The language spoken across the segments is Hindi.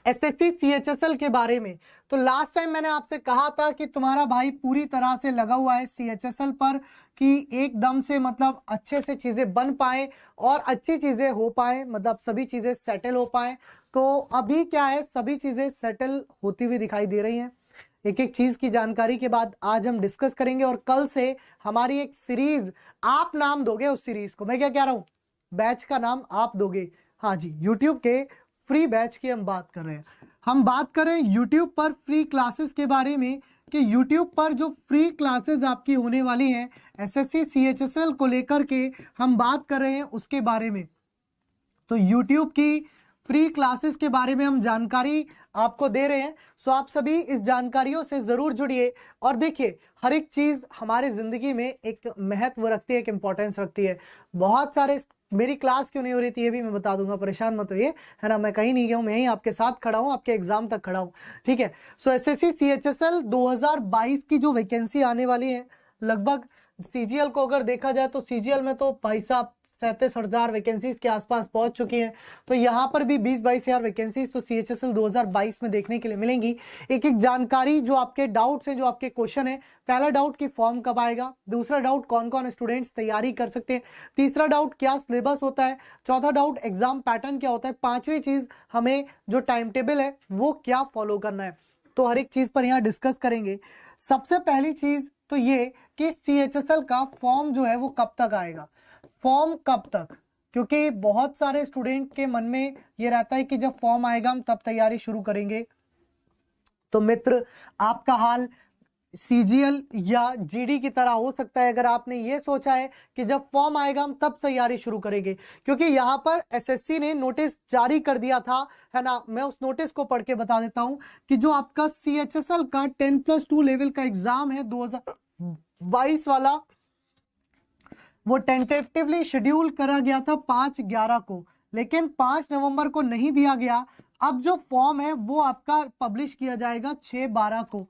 एसएससी सीएचएसएल के बारे में। तो लास्ट टाइम मैंने आपसे कहा था कि तुम्हारा भाई पूरी तरह से लगा हुआ है सीएचएसएल पर कि एकदम से मतलब अच्छे से चीजें बन पाए और अच्छी चीजें हो पाए, मतलब सभी चीजें सेटल हो पाए। तो अभी क्या है, सभी चीजें सेटल होती हुई दिखाई दे रही हैं। एक एक चीज की जानकारी के बाद आज हम डिस्कस करेंगे और कल से हमारी एक सीरीज, आप नाम दोगे उस सीरीज को, मैं क्या कह रहा हूं, बैच का नाम आप दोगे। हाँ जी, यूट्यूब के फ्री बैच की हम बात कर रहे हैं। हम बात करें यूट्यूब पर फ्री क्लासेस के बारे में कि यूट्यूब पर जो फ्री क्लासेस आपकी होने वाली हैं एसएससी सीएचएसएल को लेकर के हम बात कर रहे हैं उसके बारे में। तो यूट्यूब की फ्री क्लासेस के बारे में हम जानकारी आपको दे रहे हैं। सो आप सभी इस जानकारियों से जरूर जुड़िए और देखिए, हर एक चीज हमारी जिंदगी में एक महत्व रखती है, एक इंपॉर्टेंस रखती है। बहुत सारे, मेरी क्लास क्यों नहीं हो रही थी ये भी मैं बता दूंगा, परेशान मत होइए, है ना। मैं कहीं नहीं गया हूं, मैं ही आपके साथ खड़ा हूं, आपके एग्जाम तक खड़ा हूं, ठीक है। सो एसएससी सीएचएसएल 2022 की जो वैकेंसी आने वाली है, लगभग सीजीएल को अगर देखा जाए तो सीजीएल में तो भाई साहब 37,000 वैकेंसीज के आसपास पहुंच चुकी हैं। तो यहां पर भी 20-22,000 वैकेंसीज तो सीएचएसएल 2022 में देखने के लिए मिलेंगी। एक एक जानकारी, जो आपके डाउट्स हैं, जो आपके क्वेश्चन है, पहला डाउट कि फॉर्म कब आएगा, दूसरा डाउट कौन कौन स्टूडेंट्स तैयारी कर सकते हैं, तीसरा डाउट क्या सिलेबस होता है, चौथा डाउट एग्जाम पैटर्न क्या होता है, पांचवी चीज हमें जो टाइम टेबल है वो क्या फॉलो करना है। तो हर एक चीज पर यहाँ डिस्कस करेंगे। सबसे पहली चीज तो ये कि सीएचएसएल का फॉर्म जो है वो कब तक आएगा, फॉर्म कब तक, क्योंकि बहुत सारे स्टूडेंट के मन में ये रहता है कि जब फॉर्म आएगा हम तब तैयारी शुरू करेंगे। तो मित्र, आपका हाल सीजीएल या जीडी की तरह हो सकता है अगर आपने ये सोचा है कि जब फॉर्म आएगा हम तब तैयारी शुरू करेंगे, क्योंकि यहां पर एसएससी ने नोटिस जारी कर दिया था, है ना। मैं उस नोटिस को पढ़ के बता देता हूं कि जो आपका सीएचएसएल का 10+2 लेवल का एग्जाम है 2022 वाला, वो टेंटेटिवली शेड्यूल करा गया था 5/11 को, लेकिन 5 नवंबर को नहीं दिया गया। अब जो फॉर्म है वो आपका पब्लिश किया जाएगा 6/12 को,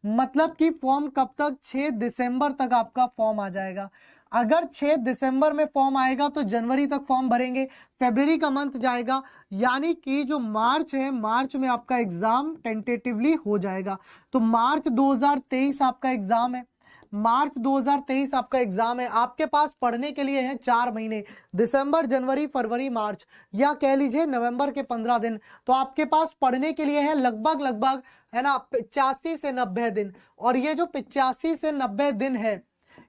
मतलब कि फॉर्म कब तक, 6 दिसंबर तक आपका फॉर्म आ जाएगा। अगर 6 दिसंबर में फॉर्म आएगा तो जनवरी तक फॉर्म भरेंगे, फरवरी का मंथ जाएगा, यानी कि जो मार्च है, मार्च में आपका एग्जाम टेंटेटिवली हो जाएगा। तो मार्च 2023 आपका एग्जाम है, मार्च 2023 आपका एग्जाम है। आपके पास पढ़ने के लिए है 4 महीने, दिसंबर, जनवरी, फरवरी, मार्च, या कह लीजिए नवंबर के 15 दिन। तो आपके पास पढ़ने के लिए है लगभग, है ना, 85 से 90 दिन। और ये जो 85 से 90 दिन है,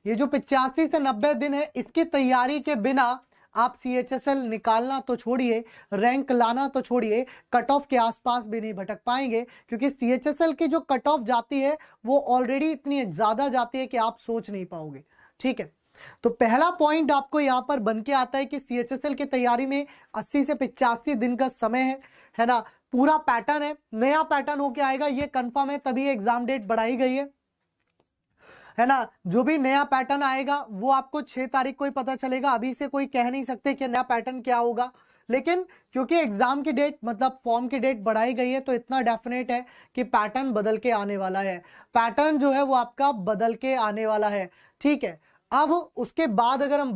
ये जो 85 से 90 दिन है, इसकी तैयारी के बिना आप सीएचएसएल निकालना तो छोड़िए, रैंक लाना तो छोड़िए, कट ऑफ के आसपास भी नहीं भटक पाएंगे, क्योंकि सीएचएसएल की जो कट ऑफ जाती है वो ऑलरेडी इतनी ज्यादा जाती है कि आप सोच नहीं पाओगे, ठीक है। तो पहला पॉइंट आपको यहां पर बन के आता है कि सीएचएसएल की तैयारी में 80 से 85 दिन का समय है ना। पूरा पैटर्न है, नया पैटर्न होके आएगा, ये कंफर्म है, तभी एग्जाम डेट बढ़ाई गई है ना। जो भी नया पैटर्न आएगा वो आपको 6 तारीख को ही पता चलेगा। अभी से कोई कह नहीं सकते कि नया पैटर्न क्या होगा, लेकिन क्योंकि एग्जाम की डेट, मतलब फॉर्म की डेट बढ़ाई गई है, तो इतना डेफिनेट है कि पैटर्न बदल के आने वाला है, पैटर्न जो है वो आपका बदल के आने वाला है, ठीक है। अब उसके बाद अगर हम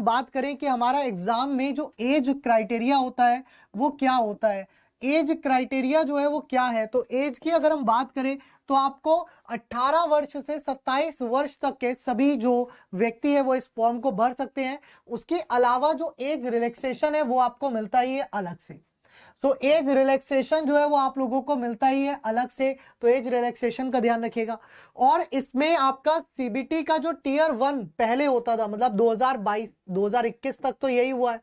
बात करें कि हमारा एग्जाम में जो एज क्राइटेरिया होता है वो क्या होता है, एज क्राइटेरिया जो है वो क्या है, तो एज की अगर हम बात करें तो आपको 18 वर्ष से 27 वर्ष तक के सभी जो व्यक्ति है वो इस फॉर्म को भर सकते हैं। उसके अलावा जो एज रिलैक्सेशन है वो आपको मिलता ही है अलग से। सो एज रिलैक्सेशन जो है वो आप लोगों को मिलता ही है अलग से, तो एज रिलैक्सेशन का ध्यान रखिएगा। और इसमें आपका सीबीटी का जो टियर 1 पहले होता था, मतलब 2022 2021 तक तो यही हुआ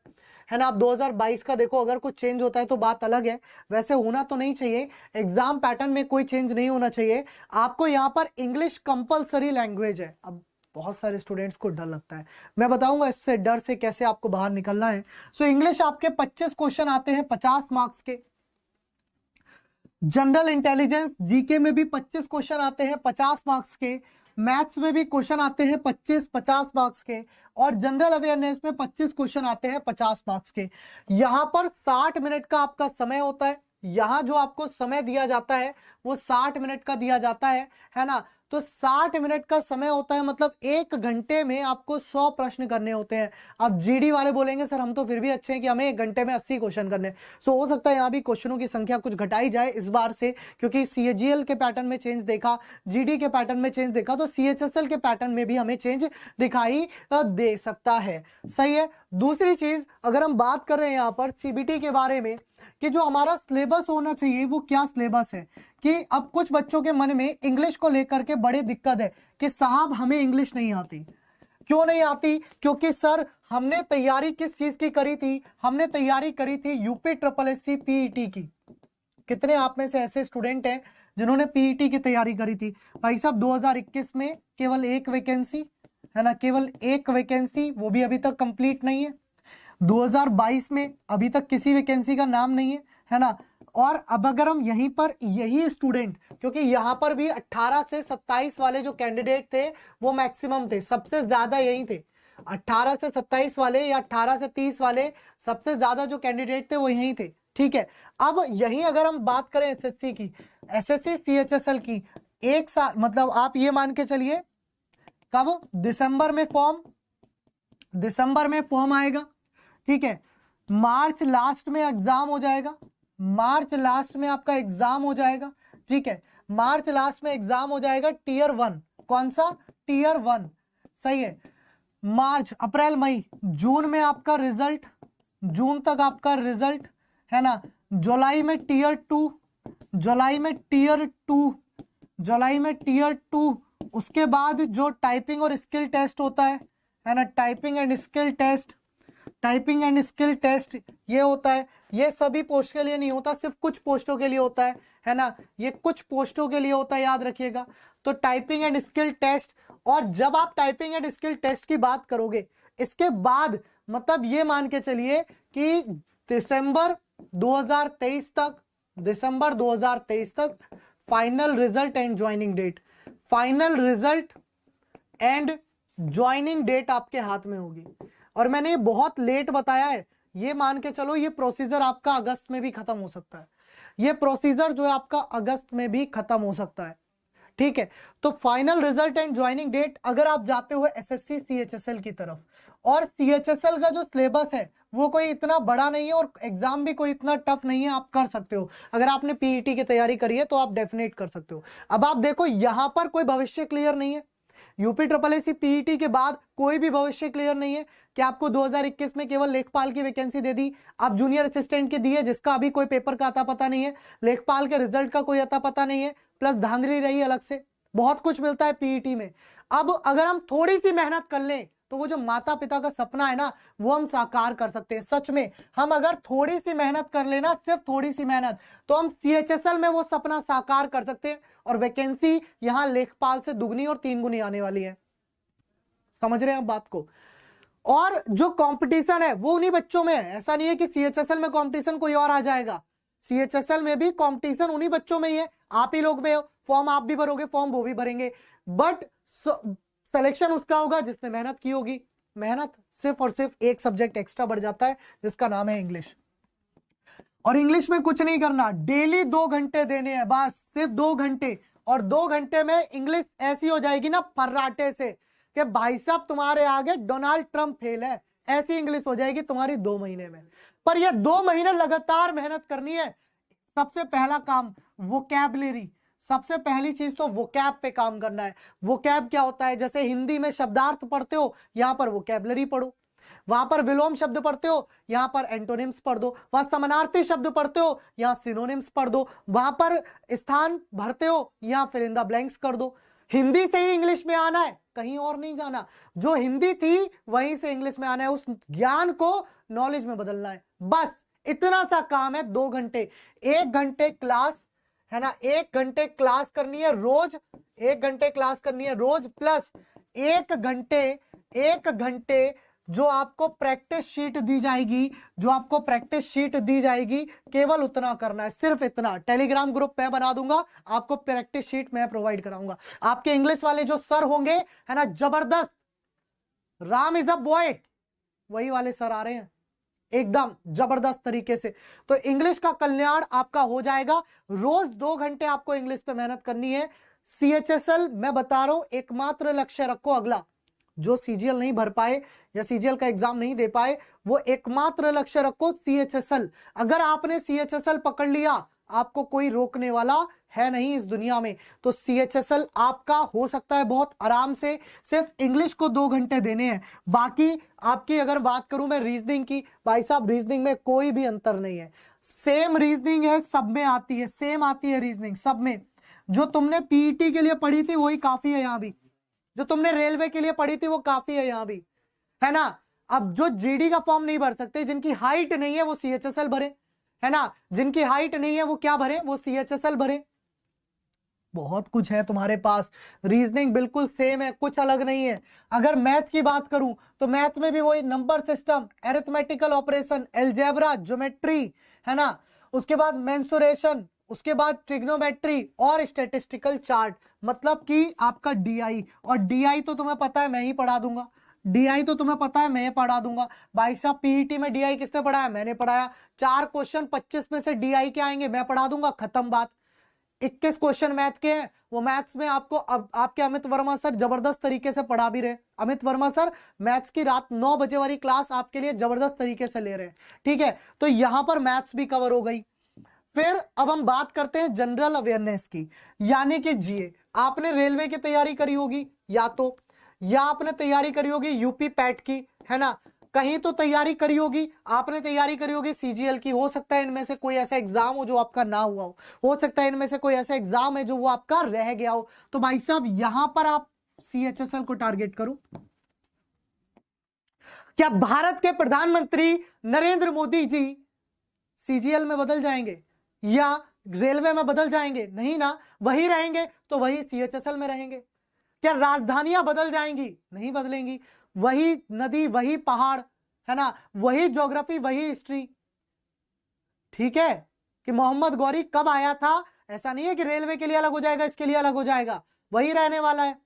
है ना। अब 2022 का देखो, अगर कुछ चेंज होता है तो बात अलग है, वैसे होना तो नहीं चाहिए, एग्जाम पैटर्न में कोई चेंज नहीं होना चाहिए। आपको यहाँ पर इंग्लिश कंपलसरी लैंग्वेज है। अब बहुत सारे स्टूडेंट्स को डर लगता है, मैं बताऊंगा इससे डर से कैसे आपको बाहर निकलना है। सो इंग्लिश आपके 25 क्वेश्चन आते हैं 50 मार्क्स के, जनरल इंटेलिजेंस जीके में भी 25 क्वेश्चन आते हैं 50 मार्क्स के, मैथ्स में भी क्वेश्चन आते हैं 25-50 मार्क्स के, और जनरल अवेयरनेस में 25 क्वेश्चन आते हैं 50 मार्क्स के। यहां पर 60 मिनट का आपका समय होता है, यहां जो आपको समय दिया जाता है वो 60 मिनट का दिया जाता है ना। तो 60 मिनट का समय होता है, मतलब 1 घंटे में आपको 100 प्रश्न करने होते हैं। अब जीडी वाले बोलेंगे सर हम तो फिर भी अच्छे हैं कि हमें 1 घंटे में 80 क्वेश्चन करने। सो हो सकता है यहाँ भी क्वेश्चनों की संख्या कुछ घटाई जाए इस बार से, क्योंकि सीएजीएल के पैटर्न में चेंज देखा, जीडी के पैटर्न में चेंज देखा, तो सीएचएसएल के पैटर्न में भी हमें चेंज दिखाई दे सकता है। सही है। दूसरी चीज अगर हम बात कर रहे हैं यहाँ पर सीबीटी के बारे में कि जो हमारा सिलेबस होना चाहिए वो क्या सिलेबस है, कि अब कुछ बच्चों के मन में इंग्लिश को लेकर के बड़ी दिक्कत है कि साहब हमें इंग्लिश नहीं आती। क्यों नहीं आती? क्योंकि सर हमने तैयारी किस चीज की करी थी? हमने तैयारी करी थी यूपी ट्रिपल एससी पीईटी की। कितने आप में से ऐसे स्टूडेंट हैं जिन्होंने पीईटी की तैयारी करी थी? भाई साहब 2021 में केवल 1 वैकेंसी है ना, केवल 1 वैकेंसी, वो भी अभी तक कंप्लीट नहीं है। 2022 में अभी तक किसी वैकेंसी का नाम नहीं है ना। और अब अगर हम यहीं पर यही स्टूडेंट, क्योंकि यहाँ पर भी 18 से 27 वाले जो कैंडिडेट थे वो मैक्सिमम थे, सबसे ज्यादा यही थे। 18 से 27 वाले या 18 से 30 वाले सबसे ज्यादा जो कैंडिडेट थे वो यही थे। ठीक है। अब यही अगर हम बात करें एसएससी की, एसएससी सीएचएसएल की, 1 साल मतलब आप ये मान के चलिए कब? दिसंबर में फॉर्म आएगा। ठीक है। मार्च लास्ट में एग्जाम हो जाएगा, मार्च लास्ट में आपका एग्जाम हो जाएगा। ठीक है। मार्च लास्ट में एग्जाम हो जाएगा टीयर 1। कौन सा? टीयर 1। सही है। मार्च, अप्रैल, मई, जून में आपका रिजल्ट, जून तक आपका रिजल्ट है ना। जुलाई में टीयर 2, जुलाई में टीयर 2, उसके बाद जो टाइपिंग और स्किल टेस्ट होता है ना, टाइपिंग एंड स्किल टेस्ट ये होता है। ये सभी पोस्ट के लिए नहीं होता, सिर्फ कुछ पोस्टों के लिए होता है ना। ये कुछ पोस्टों के लिए होता है, याद रखिएगा। तो टाइपिंग एंड स्किल टेस्ट, और जब आप टाइपिंग एंड स्किल टेस्ट की बात करोगे इसके बाद मतलब ये मान के चलिए कि दिसंबर 2023 तक final result and joining date आपके हाथ में होगी। और मैंने ये बहुत लेट बताया है, ये मान के चलो ये प्रोसीजर आपका अगस्त में भी खत्म हो सकता है। ये प्रोसीजर जो है आपका अगस्त में भी खत्म हो सकता है। ठीक है। तो final result and joining date, अगर आप जाते हो एसएससी सीएचएसएल की तरफ, और सीएचएसएल का जो सिलेबस है वो कोई इतना बड़ा नहीं है और एग्जाम भी कोई इतना टफ नहीं है, आप कर सकते हो। अगर आपने पीईटी की तैयारी करी है तो आप डेफिनेट कर सकते हो। अब आप देखो यहां पर कोई भविष्य क्लियर नहीं है, यूपी ट्रिपल एससी पीईटी के बाद कोई भी भविष्य क्लियर नहीं है कि आपको 2021 में केवल लेखपाल की वैकेंसी दे दी, आप जूनियर असिस्टेंट की दी है जिसका अभी कोई पेपर का अता पता नहीं है, लेखपाल के रिजल्ट का कोई अता पता नहीं है, प्लस धांधली रही अलग से। बहुत कुछ मिलता है पीईटी में। अब अगर हम थोड़ी सी मेहनत कर लें तो वो जो माता पिता का सपना है ना वो हम साकार कर सकते हैं। सच में हम अगर थोड़ी सी मेहनत कर लेना, सिर्फ थोड़ी सी मेहनत, तो हम सीएचएसएल में वो सपना साकार कर सकते हैं। और वैकेंसी यहां लेखपाल से दुगनी और 3 गुनी आने वाली है। समझ रहे हैं आप बात को? और जो कंपटीशन है वो उन्हीं बच्चों में है। ऐसा नहीं है कि सीएचएसएल में कंपटीशन कोई और आ जाएगा, सीएचएसएल में भी कंपटीशन उन्हीं बच्चों में ही है। आप ही लोग में फॉर्म आप भी भरोगे, फॉर्म वो भी भरेंगे, बट सिलेक्शन उसका होगा जिसने मेहनत की होगी। मेहनत सिर्फ और सिर्फ एक सब्जेक्ट एक्स्ट्रा बढ़ जाता है जिसका नाम है इंग्लिश। और इंग्लिश में कुछ नहीं करना, डेली 2 घंटे देने हैं, बस सिर्फ 2 घंटे। और 2 घंटे में इंग्लिश ऐसी हो जाएगी ना फर्राटे से कि भाई साहब तुम्हारे आगे डोनाल्ड ट्रंप फेल है, ऐसी इंग्लिश हो जाएगी तुम्हारी 2 महीने में। पर ये 2 महीने लगातार मेहनत करनी है। सबसे पहला काम वोकैबुलरी, सबसे पहली चीज तो वोकैब पे काम करना है। वोकैब क्या होता है? जैसे हिंदी में शब्दार्थ पढ़ते हो, यहां पर वोकैबुलरी पढ़ो। वहां पर विलोम शब्द पढ़ते हो, यहां पर एंटोनिम्स पढ़ दो। वहां समानार्थी शब्द पढ़ते हो, यहां सिनोनिम्स पढ़ दो। वहां पर स्थान भरते हो, यहां फिल इन द ब्लैंक्स कर दो। हिंदी से ही इंग्लिश में आना है, कहीं और नहीं जाना। जो हिंदी थी वहीं से इंग्लिश में आना है, उस ज्ञान को नॉलेज में बदलना है। बस इतना सा काम है। 2 घंटे, 1 घंटे क्लास है ना, 1 घंटे क्लास करनी है रोज, 1 घंटे क्लास करनी है रोज, प्लस 1 घंटे जो आपको प्रैक्टिस शीट दी जाएगी, केवल उतना करना है, सिर्फ इतना। टेलीग्राम ग्रुप मैं बना दूंगा, आपको प्रैक्टिस शीट मैं प्रोवाइड कराऊंगा। आपके इंग्लिश वाले जो सर होंगे है ना, जबरदस्त, राम इज अ बॉय, वही वाले सर आ रहे हैं एकदम जबरदस्त तरीके से। तो इंग्लिश का कल्याण आपका हो जाएगा। रोज 2 घंटे आपको इंग्लिश पे मेहनत करनी है, CHSL मैं बता रहा हूं, एकमात्र लक्ष्य रखो अगला, जो CGL नहीं भर पाए या CGL का एग्जाम नहीं दे पाए, वो एकमात्र लक्ष्य रखो CHSL। अगर आपने CHSL पकड़ लिया, आपको कोई रोकने वाला है नहीं इस दुनिया में। तो CHSL आपका हो सकता है बहुत आराम से, सिर्फ इंग्लिश को 2 घंटे देने हैं। बाकी आपकी अगर बात करूं मैं रीजनिंग की, भाई साहब रीजनिंग में कोई भी अंतर नहीं है, सेम रीजनिंग है, सब में आती है, सेम आती है रीजनिंग सब में। जो तुमने पीईटी के लिए पढ़ी थी वही काफी है यहां भी, जो तुमने रेलवे के लिए पढ़ी थी वो काफी है यहां भी, है ना। अब जो जीडी का फॉर्म नहीं भर सकते, जिनकी हाइट नहीं है वो CHSL भरे, है ना, जिनकी हाइट नहीं है वो क्या भरे, वो CHSL भरे। बहुत कुछ है तुम्हारे पास, रीजनिंग बिल्कुल सेम है, कुछ अलग नहीं है। अगर मैथ की बात करूं तो मैथ में भी वही number system, arithmetical operation, algebra, geometry, है ना, उसके बाद मेंसुरेशन, उसके बाद ट्रिग्नोमेट्री और स्टैटिस्टिकल चार्ट, मतलब कि आपका डीआई। और डीआई तो तुम्हें पता है मैं ही पढ़ा दूंगा, डीआई तो तुम्हें पता है मैं पढ़ा दूंगा। भाई साहब पीईटी में डीआई किसने पढ़ाया, मैंने पढ़ाया। 4 क्वेश्चन 25 में से डीआई के आएंगे, मैं पढ़ा दूंगा, खत्म बात। 21 क्वेश्चन मैथ के हैं, वो मैथ्स में आपको आपके अमित वर्मा सर जबरदस्त तरीके से पढ़ा भी रहे। अमित वर्मा सर मैथ्स की रात 9 बजे वाली क्लास आपके लिए जबरदस्त तरीके से ले रहे हैं, ठीक है। तो यहां पर मैथ्स भी कवर हो गई। फिर अब हम बात करते हैं जनरल अवेयरनेस की, यानी कि जीए। आपने रेलवे की तैयारी करी होगी या आपने तैयारी करी होगी यूपी पैट की, है ना, कहीं तो तैयारी करी होगी, आपने तैयारी करी होगी CGL की। हो सकता है इनमें से कोई ऐसा एग्जाम हो जो आपका ना हुआ हो सकता है इनमें से कोई ऐसा एग्जाम है जो वो आपका रह गया हो। तो भाई साहब यहां पर आप CHSL को टारगेट करो। क्या भारत के प्रधानमंत्री नरेंद्र मोदी जी CGL में बदल जाएंगे या रेलवे में बदल जाएंगे? नहीं ना, वही रहेंगे तो वही CHSL में रहेंगे। क्या राजधानियां बदल जाएंगी? नहीं बदलेंगी, वही नदी, वही पहाड़, है ना, वही ज्योग्राफी, वही हिस्ट्री, ठीक है। कि मोहम्मद गौरी कब आया था, ऐसा नहीं है कि रेलवे के लिए अलग हो जाएगा, इसके लिए अलग हो जाएगा, वही रहने वाला है।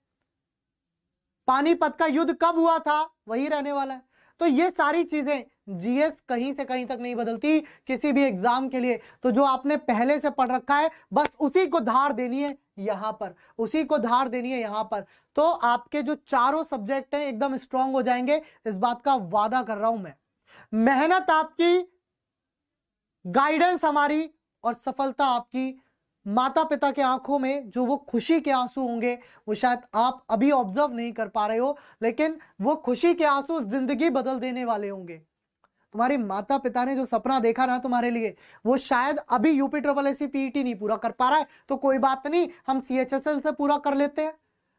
पानीपत का युद्ध कब हुआ था, वही रहने वाला है। तो ये सारी चीजें जीएस कहीं से कहीं तक नहीं बदलती किसी भी एग्जाम के लिए। तो जो आपने पहले से पढ़ रखा है बस उसी को धार देनी है यहां पर, उसी को धार देनी है यहां पर। तो आपके जो चारों सब्जेक्ट हैं एकदम स्ट्रांग हो जाएंगे, इस बात का वादा कर रहा हूं मैं। मेहनत आपकी, गाइडेंस हमारी और सफलता आपकी। माता पिता के आंखों में जो वो खुशी के आंसू होंगे वो शायद आप अभी ऑब्जर्व नहीं कर पा रहे हो, लेकिन वो खुशी के आंसू जिंदगी बदल देने वाले होंगे। तुम्हारी माता पिता ने जो सपना देखा ना तुम्हारे लिए, वो शायद अभी UPSSC PET नहीं पूरा कर पा रहा है, तो कोई बात नहीं, हम CHSL से पूरा कर लेते हैं।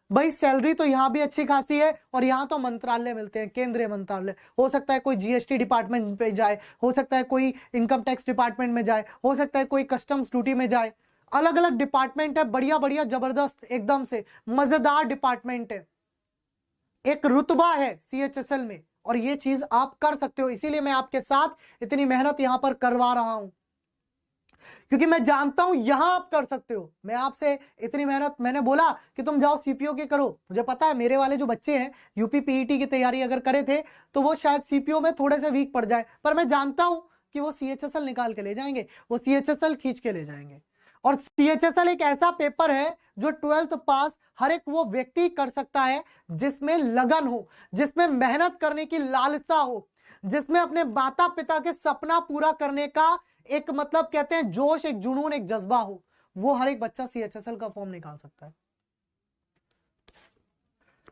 भाई सैलरी तो यहां भी अच्छी खासी है और यहां तो मंत्रालय मिलते हैं, केंद्रीय मंत्रालय। हो सकता है कोई GST डिपार्टमेंट पे जाए, हो सकता है कोई इनकम टैक्स डिपार्टमेंट में जाए, हो सकता है कोई कस्टम्स ड्यूटी में जाए। अलग अलग डिपार्टमेंट है, बढ़िया बढ़िया जबरदस्त एकदम से मजेदार डिपार्टमेंट है, एक रुतबा है CHSL में, और ये चीज आप कर सकते हो। इसीलिए मैं आपके साथ इतनी मेहनत यहां पर करवा रहा हूं, क्योंकि मैं जानता हूं यहां आप कर सकते हो। मैं आपसे इतनी मेहनत, मैंने बोला कि तुम जाओ CPO की करो, मुझे पता है मेरे वाले जो बच्चे हैं UP PET की तैयारी अगर करे थे तो वो शायद CPO में थोड़े से वीक पड़ जाए, पर मैं जानता हूं कि वो CHSL निकाल के ले जाएंगे, वो CHSL खींच के ले जाएंगे। और CHSL एक ऐसा पेपर है जो 12th पास हर एक वो व्यक्ति कर सकता है जिसमें लगन हो, जिसमें मेहनत करने की लालसा हो, जिसमें अपने माता पिता के सपना पूरा करने का एक मतलब कहते हैं जोश, एक जुनून, एक जज्बा हो। वो हर एक बच्चा CHSL का फॉर्म निकाल सकता है,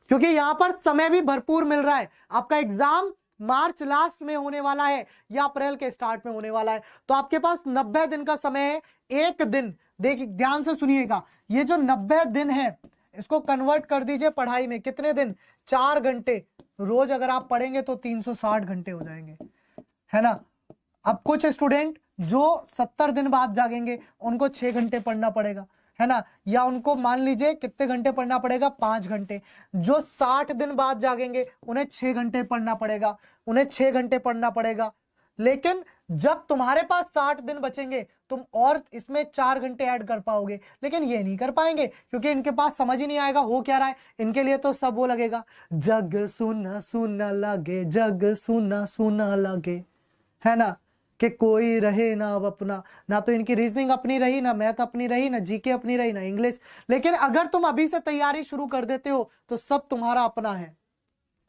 क्योंकि यहां पर समय भी भरपूर मिल रहा है। आपका एग्जाम मार्च लास्ट में होने वाला है या अप्रैल के स्टार्ट में होने वाला है, तो आपके पास 90 दिन का समय है। एक दिन, देखिए ध्यान से सुनिएगा, ये जो 90 दिन है इसको कन्वर्ट कर दीजिए पढ़ाई में, कितने दिन, 4 घंटे रोज अगर आप पढ़ेंगे तो 360 घंटे हो जाएंगे, है ना। अब कुछ स्टूडेंट जो 70 दिन बाद जागेंगे उनको 6 घंटे पढ़ना पड़ेगा, है ना, या उनको मान लीजिए कितने घंटे पढ़ना पड़ेगा, 5 घंटे। जो 60 दिन बाद जागेंगे उन्हें 6 घंटे पढ़ना पड़ेगा, उन्हें 6 घंटे पढ़ना पड़ेगा। लेकिन जब तुम्हारे पास 60 दिन बचेंगे तुम और इसमें 4 घंटे ऐड कर पाओगे, लेकिन ये नहीं कर पाएंगे क्योंकि इनके पास समझ ही नहीं आएगा हो क्या रहा है। इनके लिए तो सब वो लगेगा, जग सुना सुना लगे, जग सुना सुना लगे, है ना, कि कोई रहे ना अब अपना, ना तो इनकी रीजनिंग अपनी रही, ना मैथ अपनी रही, ना जीके अपनी रही, ना इंग्लिश। लेकिन अगर तुम अभी से तैयारी शुरू कर देते हो तो सब तुम्हारा अपना है,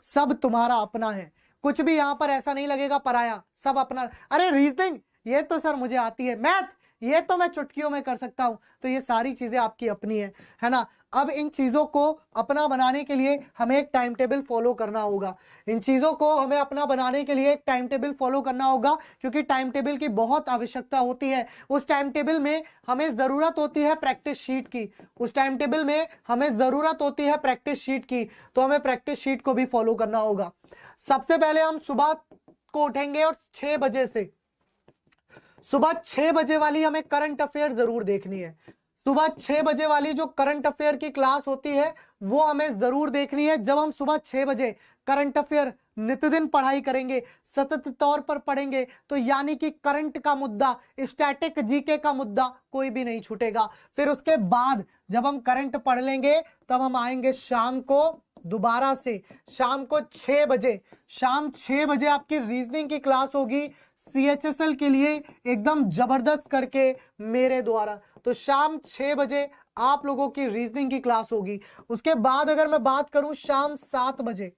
सब तुम्हारा अपना है। कुछ भी यहां पर ऐसा नहीं लगेगा पराया, सब अपना। अरे रीजनिंग ये तो सर मुझे आती है, मैथ ये तो मैं चुटकियों में कर सकता हूं, तो ये सारी चीजें आपकी अपनी है ना। अब इन चीजों को अपना बनाने के लिए हमें एक टाइम टेबल फॉलो करना होगा, इन चीजों को हमें अपना बनाने के लिए एक टाइम टेबल फॉलो करना होगा, क्योंकि टाइम टेबल की बहुत आवश्यकता होती है। उस टाइम टेबल में हमें जरूरत होती है प्रैक्टिस शीट की, उस टाइम टेबल में हमें जरूरत होती है प्रैक्टिस शीट की, तो हमें प्रैक्टिस शीट को भी फॉलो करना होगा। सबसे पहले हम सुबह को उठेंगे और 6 बजे से, सुबह 6 बजे वाली हमें करंट अफेयर जरूर देखनी है। सुबह 6 बजे वाली जो करंट अफेयर की क्लास होती है वो हमें जरूर देखनी है। जब हम सुबह 6 बजे करंट अफेयर नित्यदिन पढ़ाई करेंगे, सतत तौर पर पढ़ेंगे, तो यानी कि करंट का मुद्दा, स्टैटिक जीके का मुद्दा कोई भी नहीं छूटेगा। फिर उसके बाद जब हम करंट पढ़ लेंगे तब हम आएंगे शाम को दोबारा से, शाम को 6 बजे, शाम 6 बजे आपकी रीजनिंग की क्लास होगी सीएचएसएल के लिए एकदम जबरदस्त करके मेरे द्वारा। तो शाम 6 बजे आप लोगों की रीजनिंग की क्लास होगी। उसके बाद अगर मैं बात करूं शाम 7 बजे,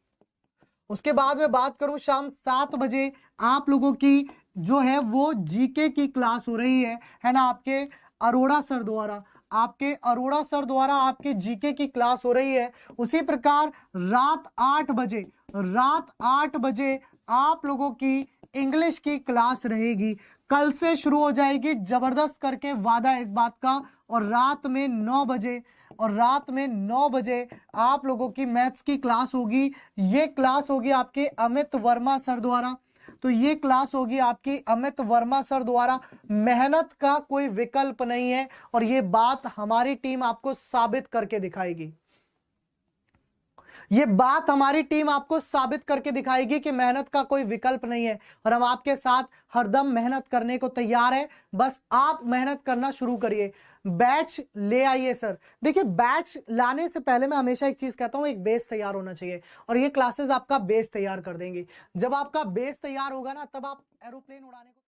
उसके बाद मैं बात करूं शाम 7 बजे आप लोगों की जो है वो जीके की क्लास हो रही है ना, आपके अरोड़ा सर द्वारा, आपके अरोड़ा सर द्वारा आपके जीके की क्लास हो रही है। उसी प्रकार रात 8 बजे, रात 8 बजे आप लोगों की इंग्लिश की क्लास रहेगी, कल से शुरू हो जाएगी जबरदस्त करके, वादा है इस बात का। और रात में 9 बजे, और रात में 9 बजे आप लोगों की मैथ्स की क्लास होगी। ये क्लास होगी आपके अमित वर्मा सर द्वारा, तो ये क्लास होगी आपकी अमित वर्मा सर द्वारा। मेहनत का कोई विकल्प नहीं है, और ये बात हमारी टीम आपको साबित करके दिखाएगी, ये बात हमारी टीम आपको साबित करके दिखाएगी कि मेहनत का कोई विकल्प नहीं है, और हम आपके साथ हरदम मेहनत करने को तैयार है। बस आप मेहनत करना शुरू करिए। बैच ले आइए सर। देखिए बैच लाने से पहले मैं हमेशा एक चीज कहता हूं, एक बेस तैयार होना चाहिए, और ये क्लासेस आपका बेस तैयार कर देंगी। जब आपका बेस तैयार होगा ना तब आप एरोप्लेन उड़ाने को